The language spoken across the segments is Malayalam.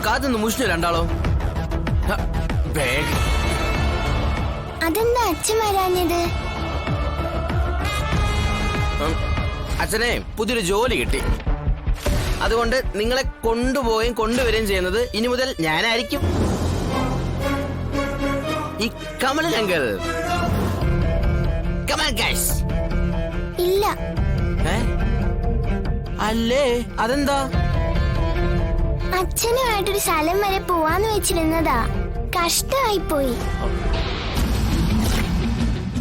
കാത്തുനിന്ന് മുഷിഞ്ഞു രണ്ടാളോ. അതെന്താ അച്ഛൻ വരാഞ്ഞത്? അച്ഛനെ പുതിയൊരു ജോലി കിട്ടി. അതുകൊണ്ട് നിങ്ങളെ കൊണ്ടുപോവുകയും കൊണ്ടുവരികയും ചെയ്യുന്നത് ഇനി മുതൽ ഞാനായിരിക്കും. ഈ കമലൻ അങ്കിൾ. ഇല്ല. അല്ലേ, അതെന്താ? അച്ഛനുമായിട്ടൊരു സ്ഥലം വരെ പോവാന്ന് വെച്ചിരുന്നതാ. കഷ്ടമായി പോയി.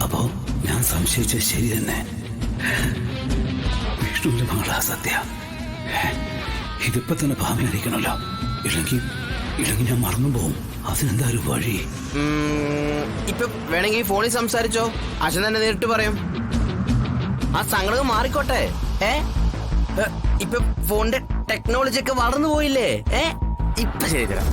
അപ്പോ ഞാൻ സംശയിച്ചത് ശരി തന്നെ. വിഷ്ണുവിന്റെ മകളാ സത്യ. ഇതിപ്പോ തന്നെ ഭാവിയായിരിക്കണല്ലോ. ഇല്ലെങ്കിൽ ഞാൻ മറന്നു പോവും. അതിനെന്താ ഒരു വഴി? ഇപ്പൊ വേണമെങ്കിൽ ഫോണിൽ സംസാരിച്ചോ, അച്ഛൻ തന്നെ നേരിട്ട് പറയും. ആ സങ്കടം മാറിക്കോട്ടെ. ഇപ്പൊ ഫോണിന്റെ ടെക്നോളജി ഒക്കെ വളർന്നു പോയില്ലേ? ഇപ്പൊ ശരി തരാം.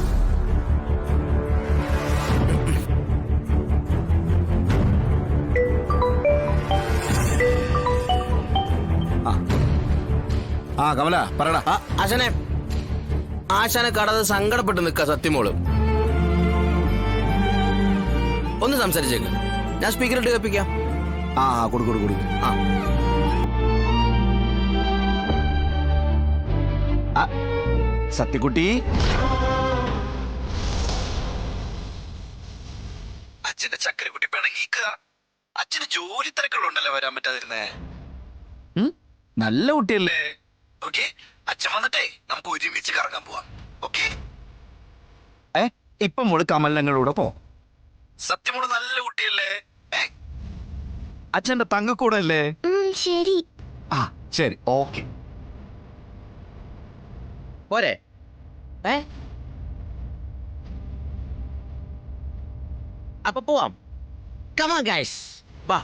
കമല പറയടാ. അച്ഛനെ ആശാനെ കാണാതെ സങ്കടപ്പെട്ട് നിക്ക സത്യമോള്. ഒന്ന് സംസാരിച്ചേക്ക്, ഞാൻ സ്പീക്കറിട്ട് കേൾപ്പിക്കാം. കൊടു. സത്യക്കുട്ടി, അച്ഛന്റെ ചക്കരക്കുട്ടി പിണങ്ങിക്ക. അച്ഛന് ജോലി തിരക്കുകളുണ്ടല്ലോ വരാൻ പറ്റാതിരുന്നേ. നല്ല കുട്ടിയല്ലേ? ഓക്കെ, അച്ഛൻ വന്നിട്ടേ നമുക്ക് ഒരുമിച്ച് കറങ്ങാൻ പോവാം. ഓക്കെ, ഇപ്പൊ മോള് കമലങ്ങളുടെ പോ. സത്യമോള് നല്ല കുട്ടിയല്ലേ? അച്ഛന്റെ തങ്കക്കൂടെ അല്ലേ? ശരി. ശരി, ഓക്കെ. പോരെ? അപ്പൊ പോവാം. Come on guys. വാ.